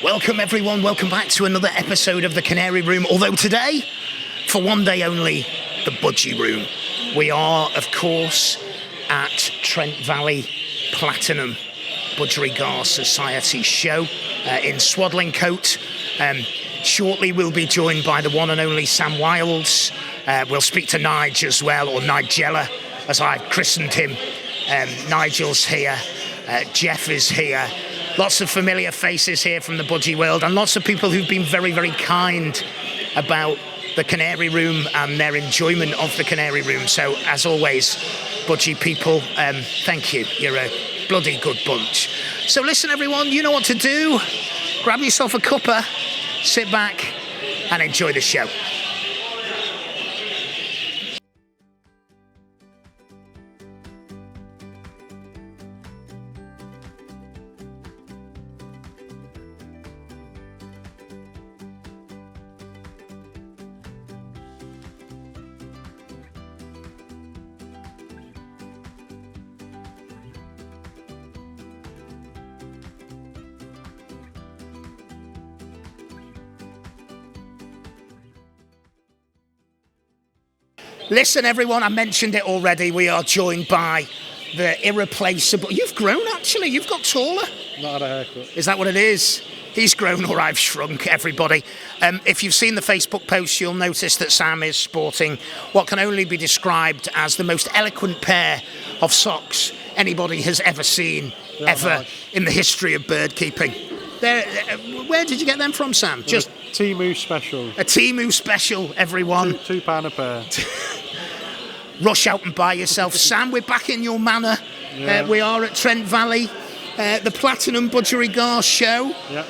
Welcome everyone, welcome back to another episode of the Canary Room, although today, for one day only, the Budgie Room. We are, of course, at Trent Valley Platinum Budgerigar Society show in Swadlincote. Shortly we'll be joined by the one and only Sam Wilds. We'll speak to Nige as well, or Nigella, as I've christened him. Nigel's here, Jeff is here. Lots of familiar faces here from the Budgie world, and lots of people who've been very, very kind about the Canary Room and their enjoyment of the Canary Room. So, as always, Budgie people, thank you. You're a bloody good bunch. So listen, everyone, you know what to do. Grab yourself a cuppa, sit back, and enjoy the show. Listen, everyone, I mentioned it already. We are joined by the irreplaceable... You've grown, actually. You've got taller. Not had a haircut. Is that what it is? He's grown or I've shrunk, everybody. If you've seen the Facebook post, you'll notice that Sam is sporting what can only be described as the most eloquent pair of socks anybody has ever seen, in the history of bird keeping. Where did you get them from, Sam? Just Temu special. A Temu special, everyone. £2 a pair. Rush out and buy yourself. Sam, we're back in your manor. Yeah. We are at Trent Valley, the Platinum Budgerigar show. Yeah.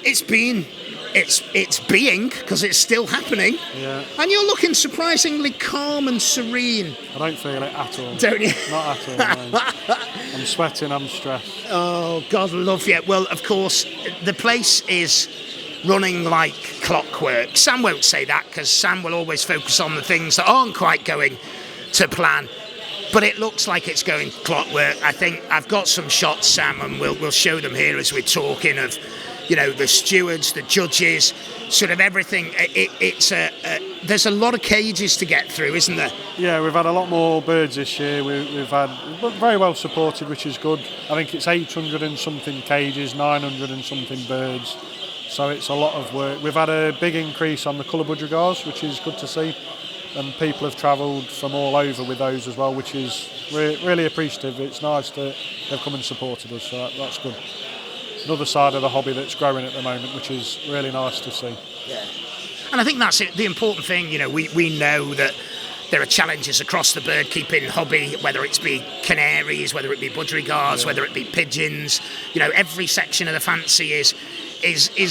It's being, because it's still happening. Yeah. And you're looking surprisingly calm and serene. I don't feel it at all. Don't you? Not at all, no. I'm sweating, I'm stressed. Oh, God love you. Well, of course, the place is running like clockwork. Sam won't say that, because Sam will always focus on the things that aren't quite going to plan. But it looks like it's going clockwork. I think I've got some shots, Sam, and we'll show them here as we're talking of, you know, the stewards, the judges, sort of everything. There's a lot of cages to get through, isn't there? Yeah, we've had a lot more birds this year. We've had very well supported, which is good. I think it's 800 and something cages, 900 and something birds. So it's a lot of work. We've had a big increase on the colour budgerigars, which is good to see. And people have travelled from all over with those as well, which is really appreciative. It's nice that they've come and supported us, so that's good. Another side of the hobby that's growing at the moment, which is really nice to see. Yeah. And I think that's it. The important thing, you know, we know that there are challenges across the bird keeping hobby, whether it be canaries, whether it be budgerigars, whether it be pigeons. You know, every section of the fancy is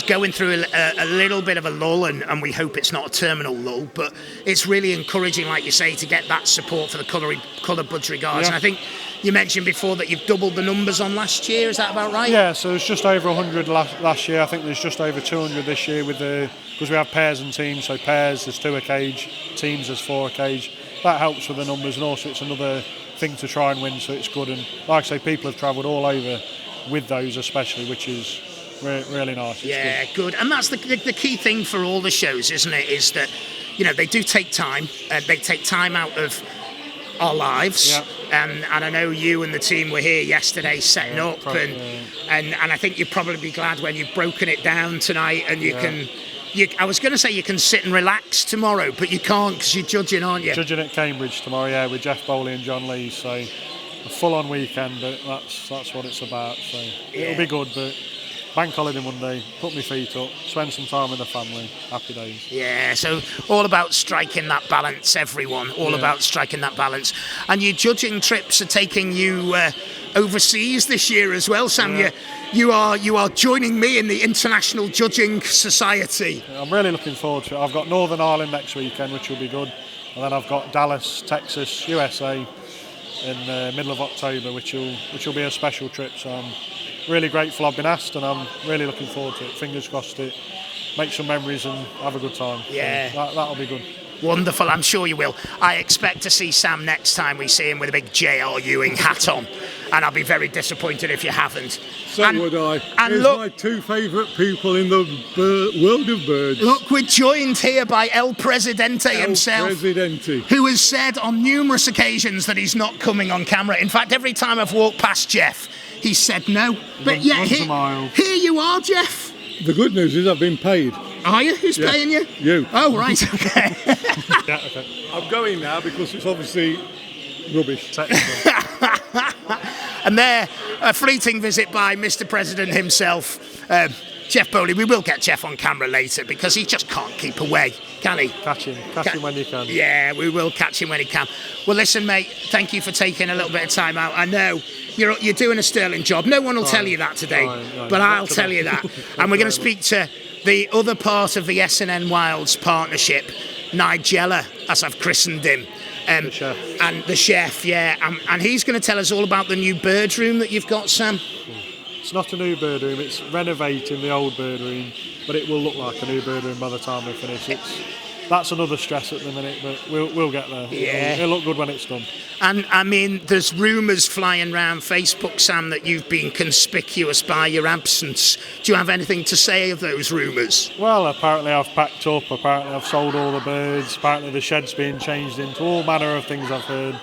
going through a little bit of a lull, and we hope it's not a terminal lull, but it's really encouraging, like you say, to get that support for the colour budgerigars. Yeah. And I think you mentioned before that you've doubled the numbers on last year. Is that about right? Yeah, so it's just over 100 last year. I think there's just over 200 this year because we have pairs and teams. So pairs, there's 2 a cage. Teams, there's 4 a cage. That helps with the numbers, and also it's another thing to try and win, so it's good. And like I say, people have travelled all over with those especially, which is really nice. Yeah, good. And that's the key thing for all the shows, isn't it? Is that, you know, they do take time. They take time out of our lives. Yeah. And I know you and the team were here yesterday setting up, and I think you'll probably be glad when you've broken it down tonight, and you can. I was going to say you can sit and relax tomorrow, but you can't because you're judging, aren't you? Judging at Cambridge tomorrow, yeah, with Jeff Bowley and John Lee. So a full-on weekend, but that's what it's about. So it'll be good, but bank holiday Monday, put my feet up, spend some time with the family, happy days. Yeah, so all about striking that balance, everyone, about striking that balance. And your judging trips are taking you overseas this year as well, Sam. Yeah. You are joining me in the International Judging Society. I'm really looking forward to it. I've got Northern Ireland next weekend, which will be good, and then I've got Dallas, Texas, USA in the middle of October, which will be a special trip. So I'm really grateful I've been asked, and I'm really looking forward to it. Fingers crossed it, make some memories and have a good time. Yeah, so that'll be good. Wonderful, I'm sure you will. I expect to see Sam next time we see him with a big J.R. Ewing hat on. and I'll be very disappointed if you haven't. So and, would I. And Here's look, my two favourite people in the world of birds. look, we're joined here by El Presidente himself, Presidente. who has said on numerous occasions that he's not coming on camera. In fact, every time I've walked past Jeff, he said no. But yet here you are, Jeff. The good news is I've been paid. Are you? Who's paying you? You. Oh, right, okay. Yeah, okay. I'm going now because it's obviously rubbish. And there, a fleeting visit by Mr. President himself, Jeff Bowley. We will get Jeff on camera later because he just can't keep away, can he? Catch him when you can. Yeah, we will catch him when he can. Well, listen, mate, thank you for taking a little bit of time out. I know you're doing a sterling job. No one will tell you that today, but I'll tell you that. And we're going to speak to the other part of the S&N Wilds partnership, Nigella, as I've christened him. The chef. And the chef, yeah. And he's going to tell us all about the new bird room that you've got, Sam. It's not a new bird room, it's renovating the old bird room, but it will look like a new bird room by the time we finish. That's another stress at the minute, but we'll get there. Yeah. It'll look good when it's done. And I mean, there's rumours flying around Facebook, Sam, that you've been conspicuous by your absence. Do you have anything to say of those rumours? Well, apparently I've packed up, apparently I've sold all the birds, apparently the shed's being changed into all manner of things I've heard.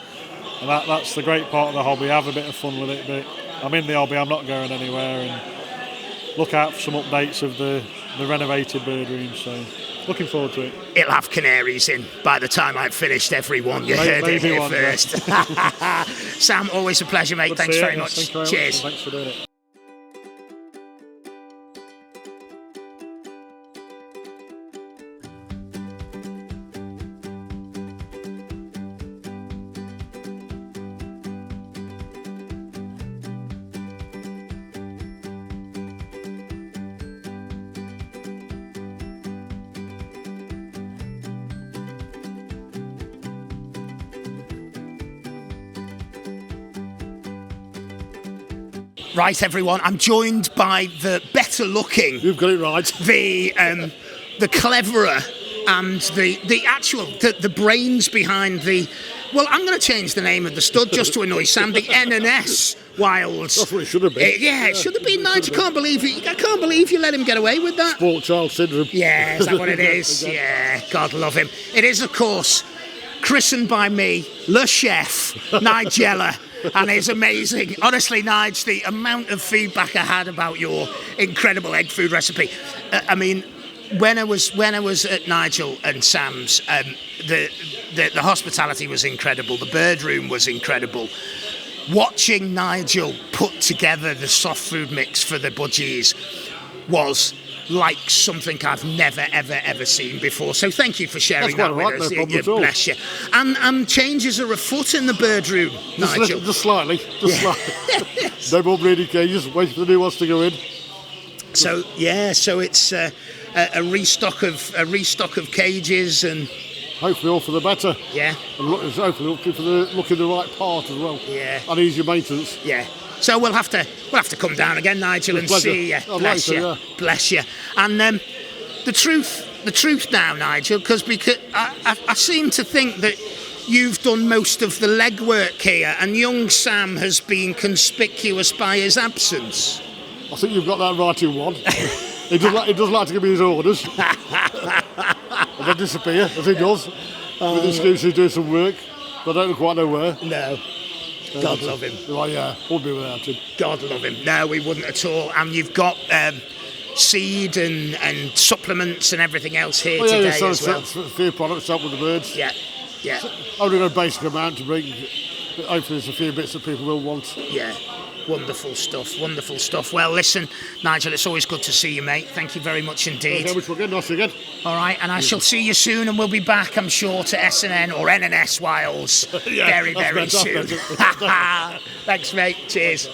And that's the great part of the hobby. Have a bit of fun with it, but I'm in the hobby, I'm not going anywhere. And look out for some updates of the renovated bird room, so looking forward to it. It'll have canaries in by the time I've finished every one. You heard it here first. Sam, always a pleasure, mate. Thanks very much. Cheers. Thanks for doing it. Right, everyone, I'm joined by the better looking, You've got it right. the cleverer, and the brains behind the. Well, I'm going to change the name of the stud just to annoy Sam. The N&S Wilds. That's what it should have been. It should have been. Nigel, I can't believe you let him get away with that. Sport child syndrome. Yeah, is that what it is? Yeah, God love him. It is, of course, christened by me, Le Chef, Nigella. And it's amazing. Honestly, Nige, the amount of feedback I had about your incredible egg food recipe. I mean, when I was at Nigel and Sam's, the hospitality was incredible. The bird room was incredible. Watching Nigel put together the soft food mix for the Budgies was like something I've never, ever seen before. So thank you for sharing that with us. No problem at all. Bless you. And changes are afoot in the bird room, Nigel. Just slightly. No more breeding cages. Wait for the new ones to go in. So it's a restock of cages and hopefully all for the better. Yeah. And hopefully look in the right part as well. Yeah. And easier maintenance. Yeah. So we'll have to come down again, Nigel, and see you. Bless you. Bless you. And the truth now, Nigel, because I seem to think that you've done most of the legwork here, and young Sam has been conspicuous by his absence. I think you've got that right in one. He does like to give me his orders. And then disappear, as he does. With the excuse he's doing some work. But I don't quite know where. No. God love him. Well, yeah, wouldn't be without him. God love him. No, we wouldn't at all. And you've got seed and supplements and everything else here today as well. A few products to help with the birds. Yeah. Only a basic amount to bring. Hopefully there's a few bits that people will want. Yeah. Wonderful stuff. Well, listen, Nigel, it's always good to see you, mate. Thank you very much indeed. Nice again. All right, and I shall see you soon, and we'll be back, I'm sure, to S&N or N&S Wilds very soon. Thanks, mate. Cheers.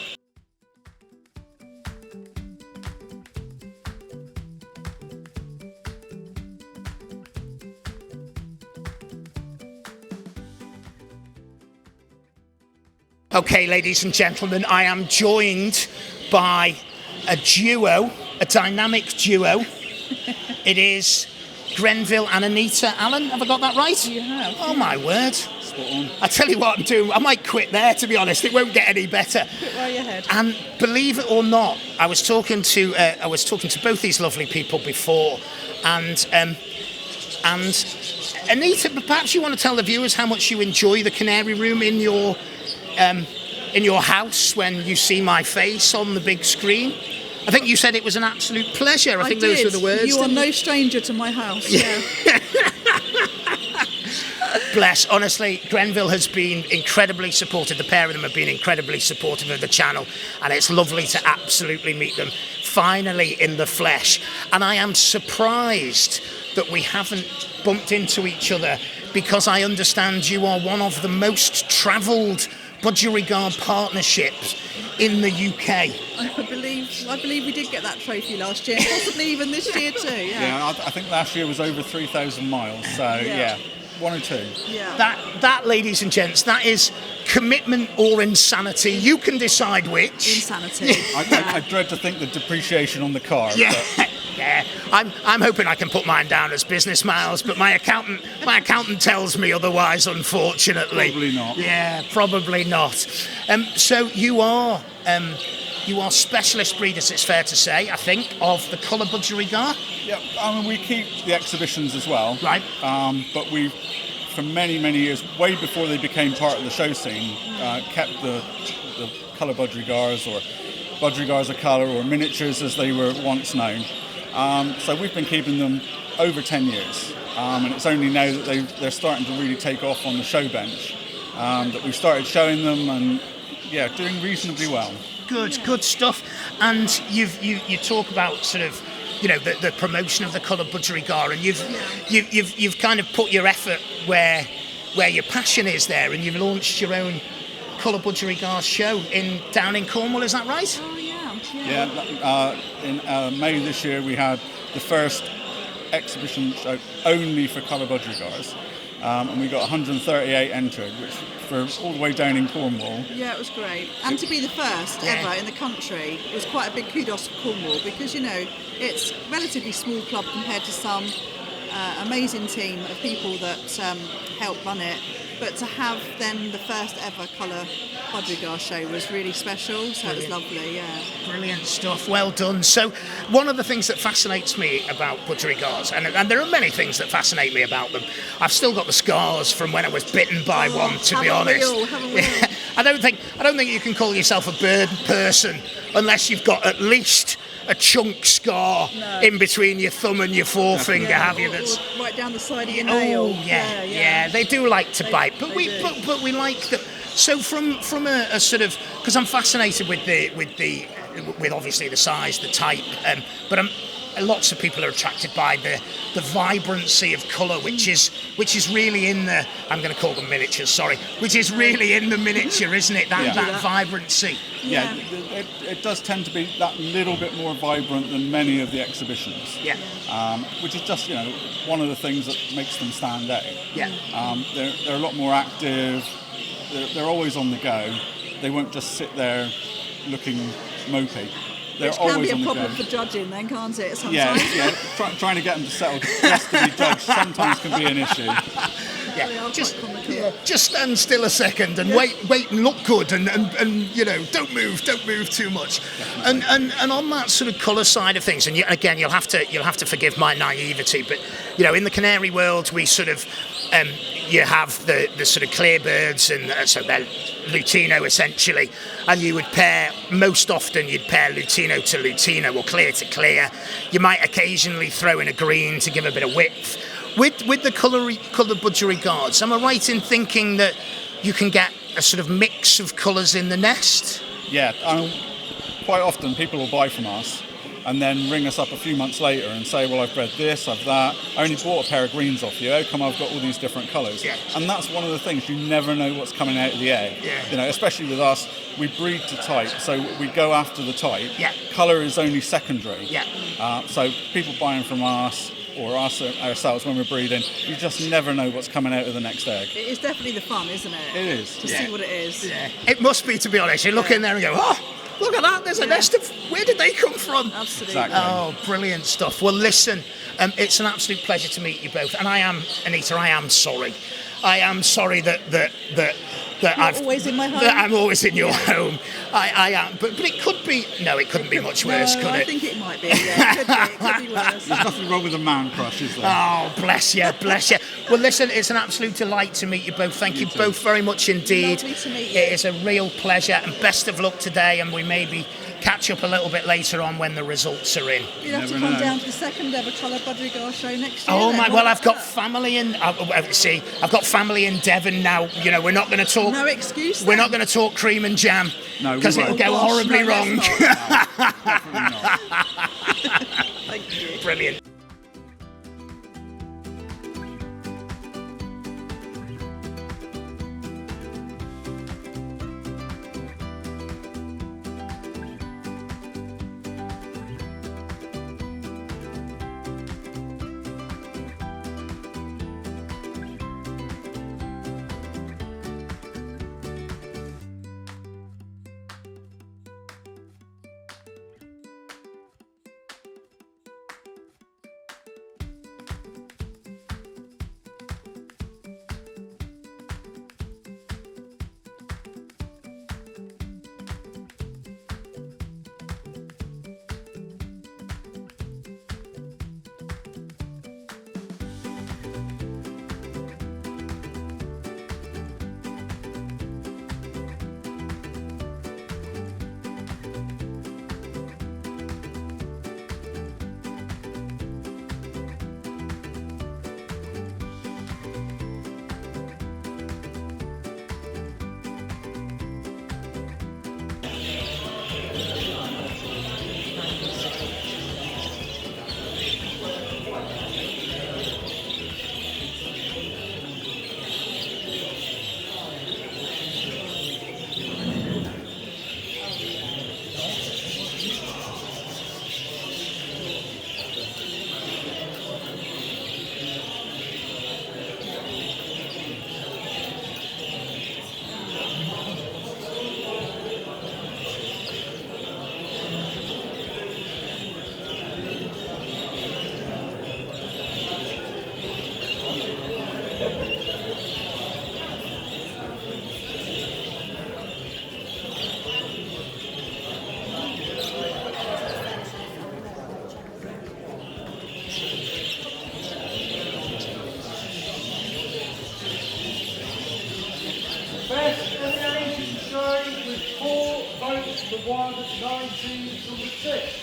Okay, ladies and gentlemen, I am joined by a dynamic duo. It is Grenville and Anita Allen. Have I got that right? You have. Oh, my word. spot on. I tell you what I'm doing. I might quit there, to be honest. It won't get any better. Quit while you're ahead. And believe it or not, I was talking to both these lovely people before, and Anita, perhaps you want to tell the viewers how much you enjoy the Canary Room in your house when you see my face on the big screen. I think you said it was an absolute pleasure. I think did. those were the words. You are no stranger to my house. Yeah. Bless. Honestly, Grenville has been incredibly supportive. The pair of them have been incredibly supportive of the channel, and it's lovely to absolutely meet them finally in the flesh. And I am surprised that we haven't bumped into each other, because I understand you are one of the most travelled Budgerigar partnerships in the UK. I believe we did get that trophy last year, possibly even this year too. Yeah, I think last year was over 3,000 miles, so yeah, 1 or 2. Yeah. That, ladies and gents, that is commitment or insanity. You can decide which. Insanity. I dread to think the depreciation on the car. Yeah. Yeah, I'm hoping I can put mine down as business miles, but my accountant tells me otherwise, unfortunately. Probably not. Yeah, probably not. So you are specialist breeders, it's fair to say, I think, of the colour Budgerigar. Yeah, I mean, we keep the exhibitions as well. Right. But we've, for many, many years, way before they became part of the show scene, kept the colour Budgerigars, or Budgerigars of colour, or miniatures as they were once known. So we've been keeping them over 10 years, and it's only now that they're starting to really take off on the show bench that we've started showing them, and doing reasonably well. Good stuff. And you talk about sort of, the promotion of the colour Budgerigar, and you've kind of put your effort where your passion is there, and you've launched your own colour Budgerigar show down in Cornwall. Is that right? Oh yeah. Yeah, in May this year we had the first exhibition show only for colour Budgerigars, and we got 138 entered, which for all the way down in Cornwall. Yeah, it was great. And to be the first ever in the country was quite a big kudos for Cornwall, because, it's a relatively small club compared to some amazing team of people that help run it. But to have then the first ever colour Budgerigar show was really special, so it was lovely, yeah. Brilliant stuff, well done. So one of the things that fascinates me about Budgerigars, and there are many things that fascinate me about them, I've still got the scars from when I was bitten by one, to be honest. Haven't we all? I don't think you can call yourself a bird person unless you've got at least a chunk scar in between your thumb and your forefinger, have you? That's or right down the side of your nail. Yeah. They do like to bite, but we like them. So from a sort of, because I'm fascinated with obviously the size, the type, but lots of people are attracted by the vibrancy of colour, which is really in the, I'm going to call them miniatures, sorry, which is really in the miniature, isn't it? That vibrancy. Yeah, it does tend to be that little bit more vibrant than many of the exhibitions. Yeah. Which is just, one of the things that makes them stand out. Yeah. They're a lot more active. They're always on the go. They won't just sit there looking mopey. They're Which can always be a on the problem go. for judging then, can't it, sometimes? Yeah. Trying to get them to settle just to be judged sometimes can be an issue. Yeah, just stand still a second and wait and look good, and don't move too much. And on that sort of colour side of things, and again you'll have to forgive my naivety, but in the Canary world we sort of you have the sort of clear birds, and so they're Lutino essentially, and most often you'd pair Lutino to Lutino or clear to clear. You might occasionally throw in a green to give a bit of width. With the coloured Budgerigars, am I right in thinking that you can get a sort of mix of colours in the nest? Yeah, quite often people will buy from us and then ring us up a few months later and say, well, I've bred this, I've that, I only bought a pair of greens off you, how come I've got all these different colours? Yeah. And that's one of the things, you never know what's coming out of the egg. Yeah. Especially with us, we breed to type, so we go after the type. Yeah. Colour is only secondary. Yeah. So people buying from us, or us ourselves when we're breeding, you just never know what's coming out of the next egg. It is definitely the fun, isn't it? It is. To see what it is. Yeah. It must be, to be honest. You look in there and go, oh, look at that, there's a nest of, where did they come from? Absolutely. Exactly. Oh, brilliant stuff. Well, listen, it's an absolute pleasure to meet you both. And Anita, I am sorry. I am sorry that always in my home. That I'm always in your home. I am, but it could be. No, it couldn't be much worse, could I it? think it might be. Yeah, it could be worse. There's nothing wrong with a man crush, is there? Oh, bless you, bless you. Well, listen, it's an absolute delight to meet you both. Thank you both very much indeed. Lovely to meet you. It is a real pleasure, and best of luck today. And we maybe catch up a little bit later on when the results are in. You'll have to Never come know. down to the second ever Colour Budgerigar show next year. Oh then. my! What Well, about I've got that? family in. See, I've got family in Devon now. You know, we're not going to talk. No excuse. We're then. not going to talk cream and jam No, we because it'll won't. go Oh, gosh, horribly no, wrong. let's not. Definitely not. Thank you. Brilliant. Best elimination show with 4 votes to 1, 19 number 6.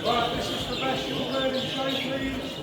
Right, this is the best you'll learn in trade, please.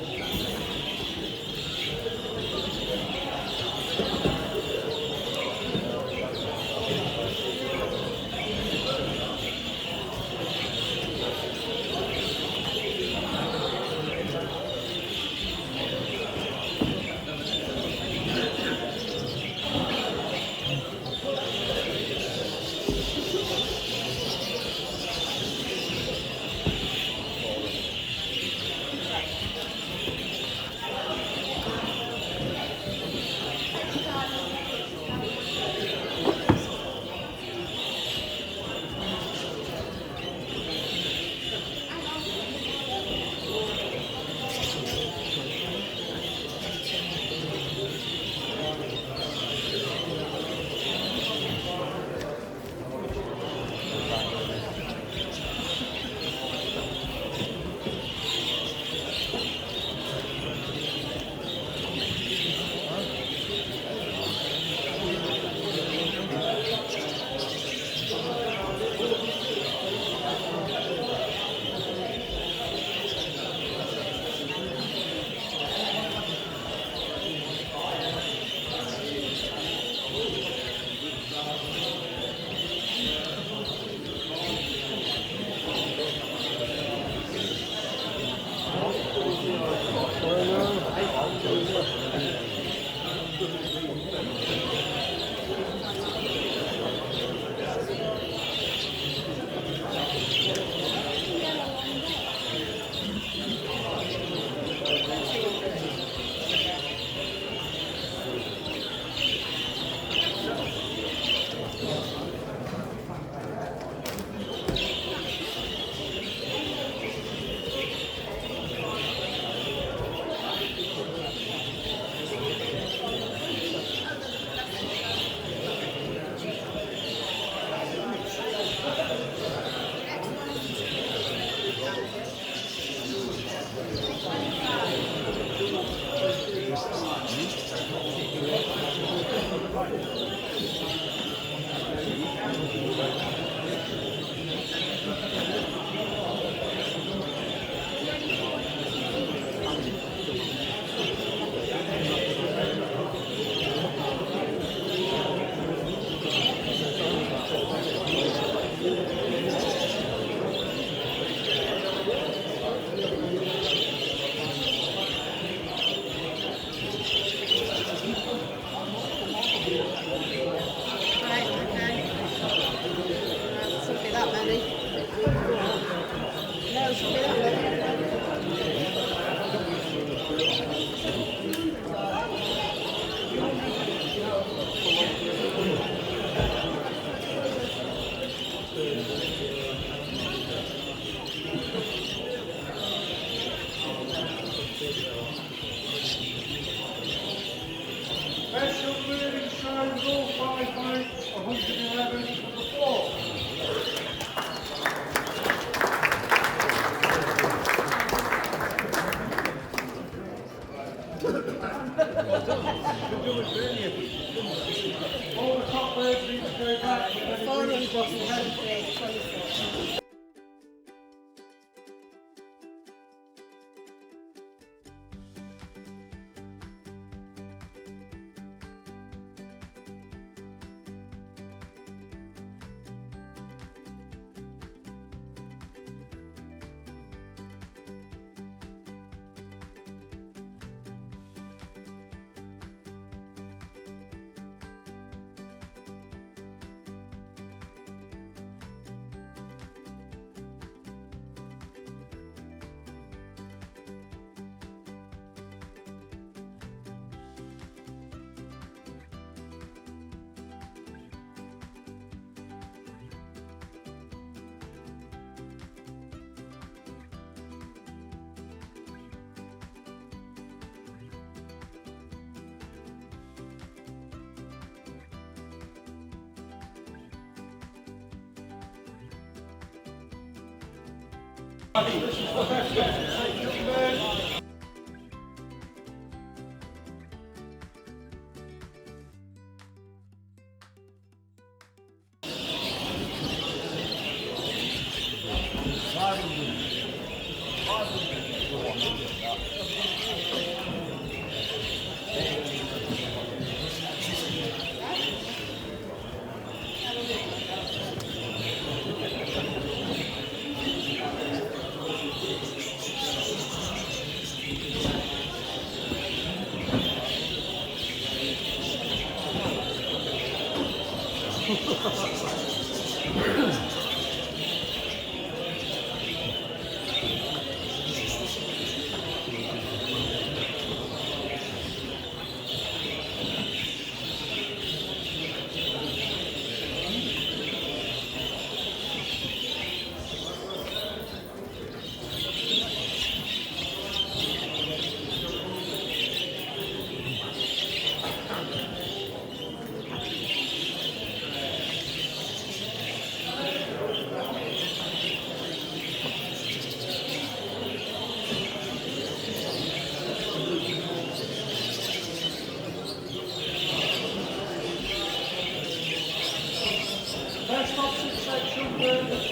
First option section, the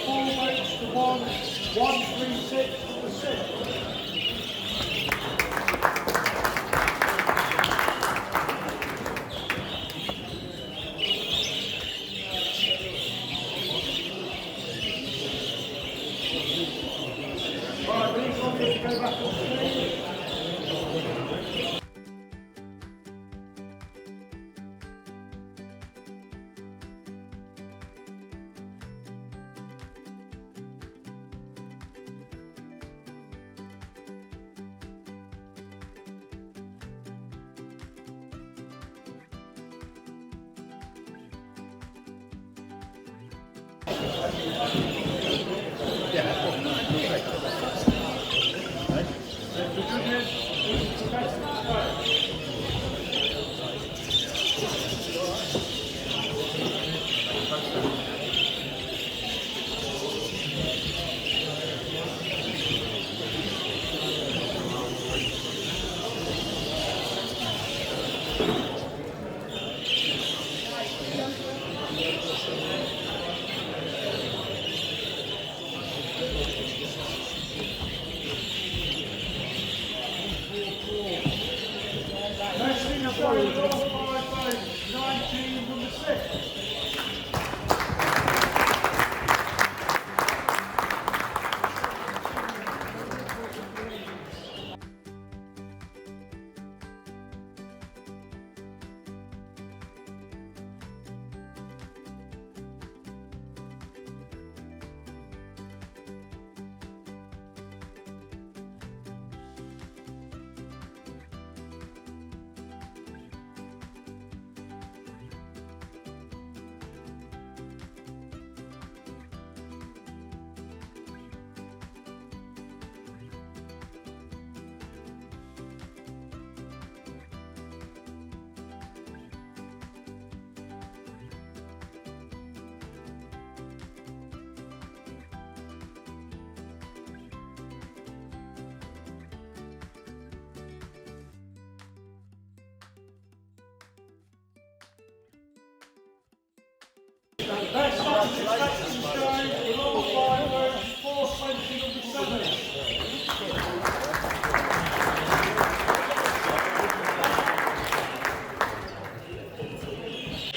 4 weights to 136 to the 6. Right, these ones need to go back on screen.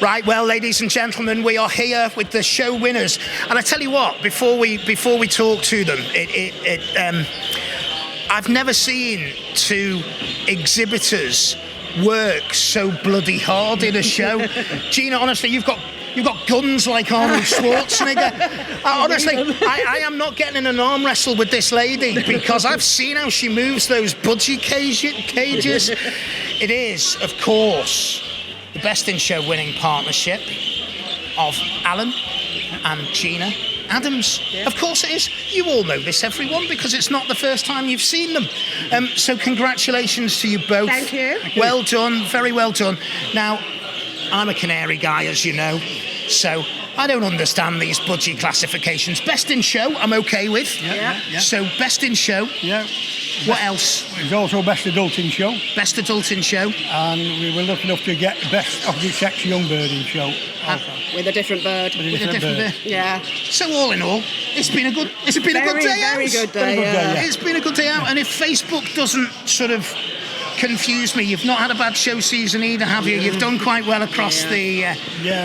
Right, well, ladies and gentlemen, we are here with the show winners, and I tell you what, before we talk to them, I've never seen two exhibitors work so bloody hard in a show. Gina, honestly, you've got guns like Arnold Schwarzenegger. Honestly, I am not getting in an arm wrestle with this lady because I've seen how she moves those budgie cages. It is, of course, the Best in Show winning partnership of Alan and Gina Adams. Yeah. Of course it is. You all know this, everyone, because it's not the first time you've seen them. So congratulations to you both. Thank you. Well done, very well done. Now, I'm a Canary guy, as you know, so I don't understand these budgie classifications. Best in Show, I'm okay with. Yeah. So Best in Show. Yeah. What else? There's also Best Adult in Show. Best Adult in Show. And we were lucky enough to get Best Opposite Sex Young Bird in Show. With a different bird. With a different bird. Yeah. So all in all, it's been a good day out. Very good day, yeah. It's been a good day out, and if Facebook doesn't sort of confuse me, you've not had a bad show season either, have you? You've done quite well across the...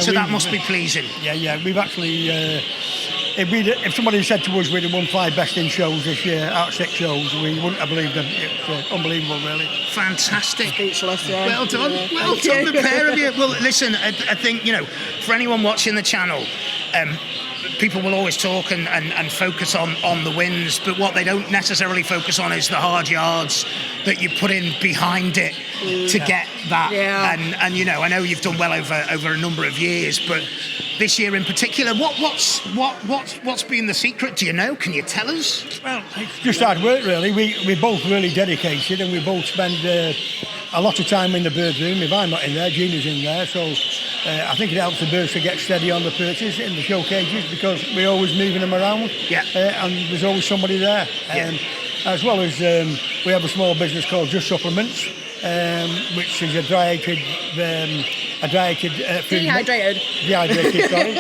so that must be pleasing. Yeah. We've actually... if somebody said to us we'd have won 5 Best in Shows this year out of 6 shows, we wouldn't have believed them. It's unbelievable, really. Fantastic. Speechless, yeah. Well done. Yeah. Well done, the pair of you. Well, listen, I think, for anyone watching the channel, people will always talk and focus on the wins, but what they don't necessarily focus on is the hard yards that you put in behind it to get that. Yeah. And I know you've done well over a number of years, but this year in particular, what's been the secret? Do you know? Can you tell us? Well, it's just hard work, really. We're both really dedicated, and we both spend a lot of time in the bird room. If I'm not in there, Gina's in there, so I think it helps the birds to get steady on the perches in the show cages because we're always moving them around. Yeah. And there's always somebody there. As well as we have a small business called Just Supplements, which is a dehydrated food. Dehydrated, sorry.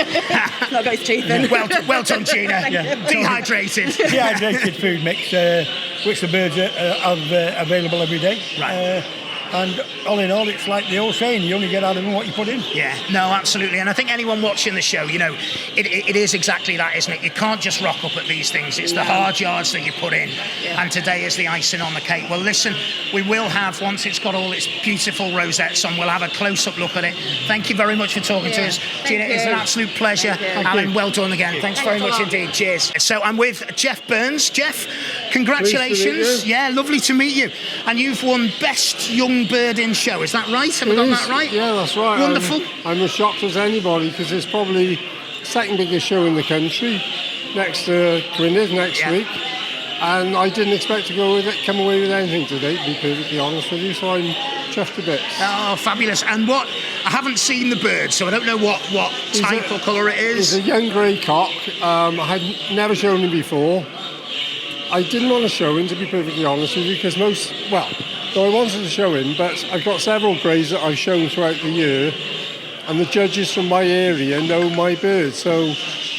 Not got his teeth in. Well done, Gina. Dehydrated food mix, which the birds have available every day. Right. And all in all, it's like the old saying, you only get out of them what you put in. Yeah, no, absolutely. And I think anyone watching the show, it is exactly that, isn't it? You can't just rock up at these things. It's the hard yards that you put in. Yeah. And today is the icing on the cake. Well, listen, we will have, once it's got all its beautiful rosettes on, we'll have a close-up look at it. Thank you very much for talking to us. Gina, it's an absolute pleasure. Alan, well done again. Thanks very much indeed. Cheers. So I'm with Jeff Burns. Jeff, congratulations. Yeah, lovely to meet you. And you've won Best Young Bird in Show, is that right? Have I got that right? Yeah, that's right. Wonderful. I'm as shocked as anybody because it's probably the second biggest show in the country, next to Gwynedd next week. And I didn't expect to come away with anything today, to be perfectly honest with you, so I'm chuffed to bits. Oh, fabulous. And I haven't seen the bird, so I don't know what type or colour it is. It's a young grey cock. I had never shown him before. I didn't want to show him, to be perfectly honest with you, because I wanted to show him, but I've got several greys that I've shown throughout the year, and the judges from my area know my bird, so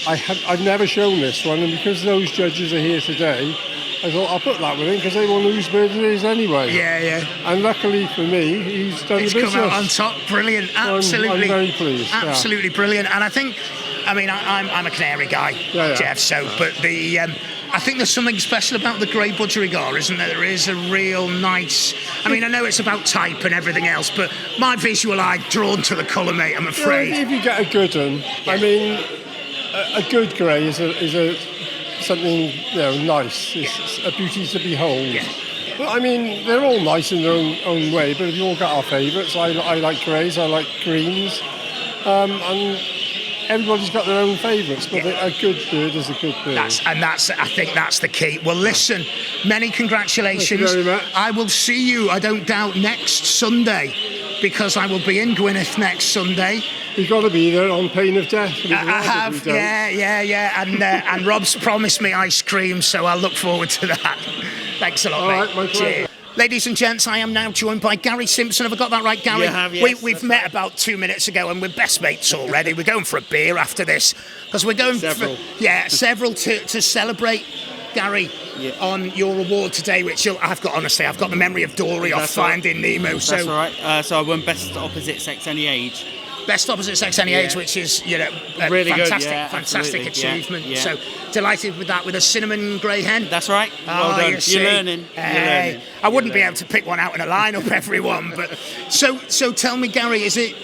I've never shown this one, and because those judges are here today, I thought I'll put that one in because they will know whose bird it is anyway. Yeah. And luckily for me, he's done the business. Come out on top, brilliant, absolutely. I'm very pleased. Absolutely brilliant, and I think, I'm a Canary guy, Jeff. But I think there's something special about the grey Budgerigar, isn't there? There is a real nice... I know it's about type and everything else, but my visual eye drawn to the colour, mate, I'm afraid. If you get a good one, a good grey is something nice. It's a beauty to behold. Yeah. But, they're all nice in their own way, but if you all got our favourites, I like greys, I like greens, and everybody's got their own favourites, but a good bird is a good bird. I think that's the key. Well, listen, many congratulations. Thank you very much. I will see you, I don't doubt, next Sunday, because I will be in Gwynedd next Sunday. You've got to be there on pain of death. I have, yeah. And Rob's promised me ice cream, so I'll look forward to that. Thanks a lot, all mate. Right, my pleasure. Ladies and gents, I am now joined by Gary Simpson. Have I got that right, Gary? You have, yes. We've met about 2 minutes ago, and we're best mates already. We're going for a beer after this because we're going several to celebrate, Gary, on your award today, which I've got the memory of Dory off Finding Nemo. That's all right. So I won Best Opposite Sex Any Age. Best opposite sex any age, which is a Really good, fantastic, yeah, fantastic absolutely, achievement. yeah. So delighted with that, with a cinnamon grey hen. That's right. Well Oh, done. you see. You're learning. I wouldn't be able to pick one out in a lineup, everyone. But so tell me, Gary, is it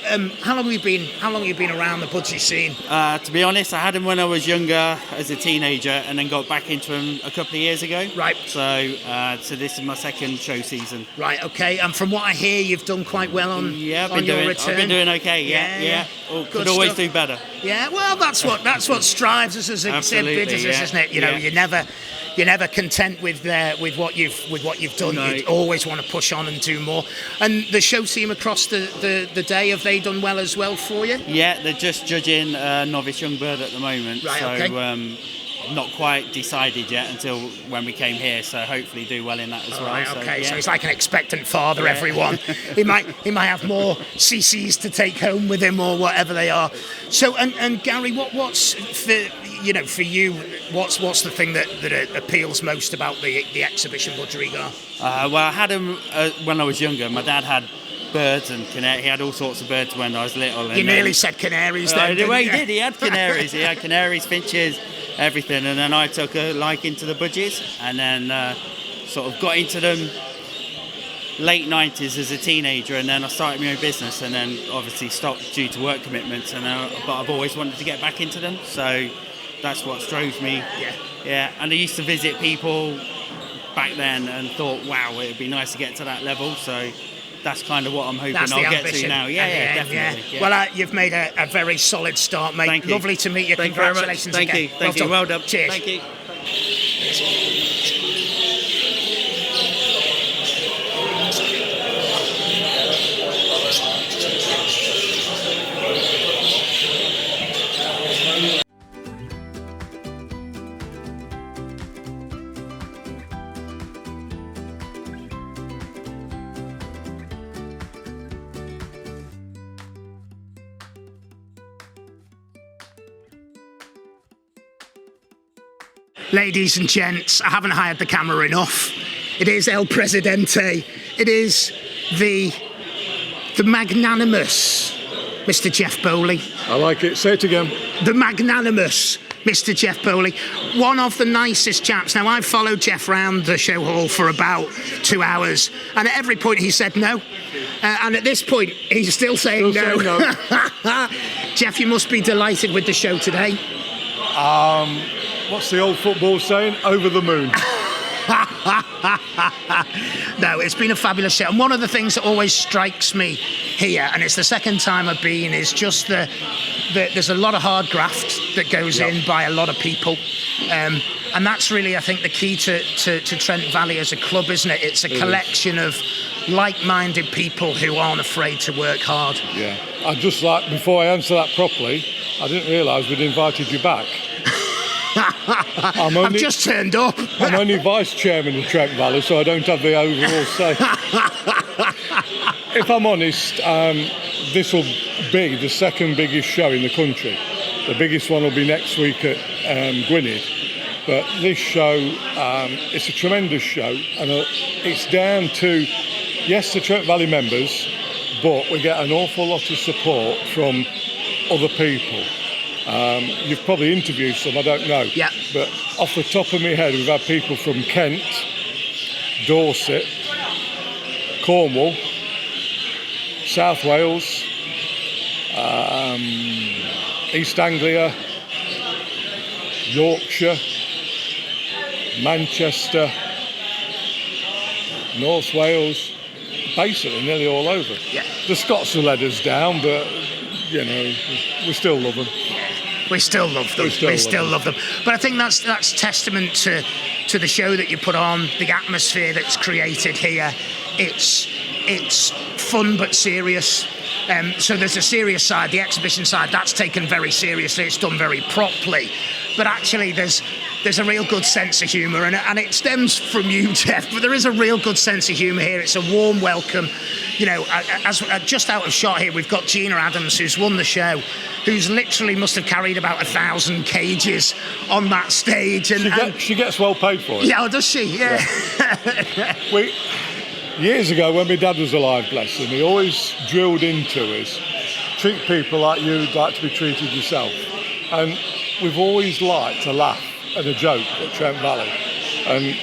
how long have you been around the budgie scene? To be honest, I had him when I was younger as a teenager, and then got back into him a couple of years ago. Right. So this is my second show season. Right. Okay. And from what I hear, you've done quite well on I've on your been return. doing okay. Yeah. Oh, Good could always stuff. do better. Yeah, well, that's what strives us as exhibitors, yeah, isn't it? You're never content with what you've done. No. You always want to push on and do more. And the show team across the day, have they done well as well for you? Yeah, they're just judging Novice Young Bird at the moment. Right, so, okay. Not quite decided yet until when we came here. So hopefully do well in that as well. Right, So, okay, yeah. so he's like an expectant father, everyone. he might have more CCs to take home with him or whatever they are. So and Gary, what's for you, what's the thing that appeals most about the exhibition Budgerigar? Well, I had him when I was younger. My dad had birds and canary. He had all sorts of birds when I was little. And You nearly said canaries then. Well, he didn't you? did. He had canaries. He had canaries, finches, everything. And then I took a liking to the budgies, and then sort of got into them late 90s as a teenager, and then I started my own business, and then obviously stopped due to work commitments. And but I've always wanted to get back into them, so that's what drove me. Yeah. And I used to visit people back then and thought, wow, it'd be nice to get to that level. So that's kind of what I'm hoping That's the I'll get ambition. to now. Yeah, definitely. Yeah. Well, you've made a very solid start, mate. Thank you. Lovely to meet you. Thank you very much. Congratulations Thank again. you. Thank you. Well done. Cheers. Thank you. Ladies and gents, I haven't hired the camera enough. It is El Presidente. It is the magnanimous Mr. Jeff Bowley. I like it. Say it again. The magnanimous Mr. Jeff Bowley. One of the nicest chaps. Now, I've followed Jeff round the show hall for about 2 hours, and at every point he said no. And at this point, he's still saying no. Jeff, you must be delighted with the show today. What's the old football saying? Over the moon. No, it's been a fabulous show. And one of the things that always strikes me here, and it's the second time I've been, is just there's a lot of hard graft that goes in by a lot of people. And that's really, I think, the key to Trent Valley as a club, isn't it? It's a collection of like-minded people who aren't afraid to work hard. Yeah. I'd just like, before I answer that properly, I didn't realise we'd invited you back. I've just turned up. I'm only vice chairman of Trent Valley, so I don't have the overall say. If I'm honest, this will be the second biggest show in the country. The biggest one will be next week at Gwynedd. But this show, it's a tremendous show, and it's down to, yes, the Trent Valley members, but we get an awful lot of support from other people. You've probably interviewed some, I don't know. Yeah. But off the top of my head, we've had people from Kent, Dorset, Cornwall, South Wales, East Anglia, Yorkshire, Manchester, North Wales, basically nearly all over. Yeah. The Scots have let us down, but, you know, we still love them. We still love them. We still love them. But I think that's testament to the show that you put on, the atmosphere that's created here. It's fun but serious. So there's a serious side, the exhibition side, that's taken very seriously. It's done very properly. But actually, there's a real good sense of humour, and it stems from you, Jeff. But there is a real good sense of humour here. It's a warm welcome. You know, just out of shot here, we've got Gina Adams, who's won the show, who's literally must have carried about 1,000 cages on that stage. And She gets well paid for it. Yeah, does she? Yeah. Years ago, when my dad was alive, bless him, he always drilled into us, treat people like you'd like to be treated yourself. And we've always liked a laugh and a joke at Trent Valley. And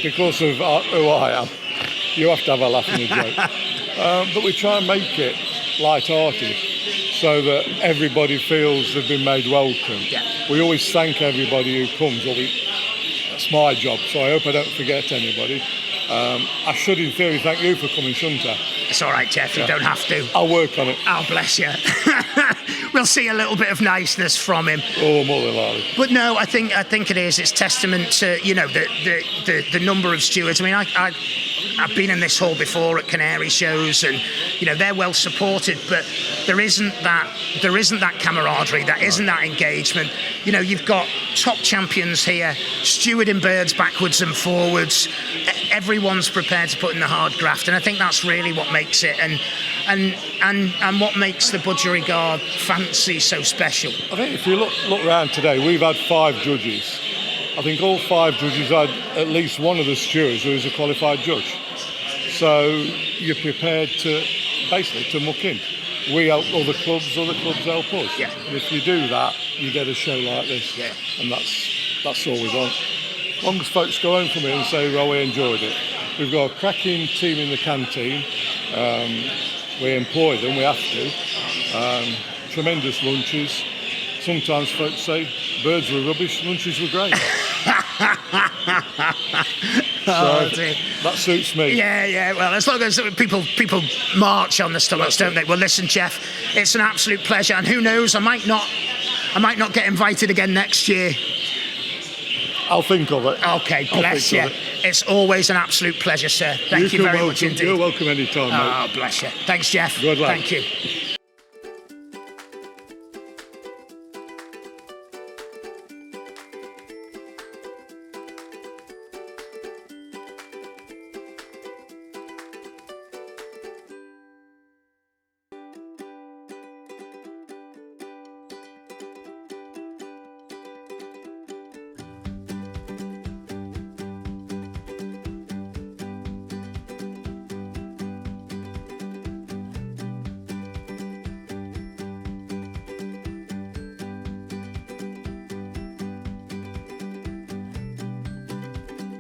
because of who I am, you have to have a laugh and a joke. But we try and make it light-hearted so that everybody feels they've been made welcome. Yeah. We always thank everybody who comes. That's my job, so I hope I don't forget anybody. I should, in theory, thank you for coming, shouldn't I? It's all right, Jeff. You don't have to. I'll work on it. Oh, bless you. We'll see a little bit of niceness from him. Oh, more than likely. But no, I think it is. It's testament to the number of stewards. I mean, I've been in this hall before at Canary shows, and they're well supported, but there isn't that camaraderie, isn't that engagement. You've got top champions here, stewarding birds backwards and forwards. Everyone's prepared to put in the hard graft, and I think that's really what makes it and what makes the Budgerigar fancy so special. I think if you look around today, we've had 5 judges. I think all 5 judges had at least one of the stewards who is a qualified judge. So you're prepared to muck in. We help other clubs help us. Yeah. And if you do that, you get a show like this. Yeah. And that's all we want. As long as folks go home from here and say, well, we enjoyed it. We've got a cracking team in the canteen. We employ them, we have to. Tremendous lunches. Sometimes folks say birds were rubbish, lunches were great. That suits me. Yeah. Well, as long as people march on the stomachs, don't they? Well, listen, Jeff, it's an absolute pleasure, and who knows, I might not get invited again next year. I'll think of it. Okay, bless you. It's always an absolute pleasure, sir. Thank you very much indeed. You're welcome anytime, mate. Oh, bless you. Thanks, Jeff. Good luck. Thank you.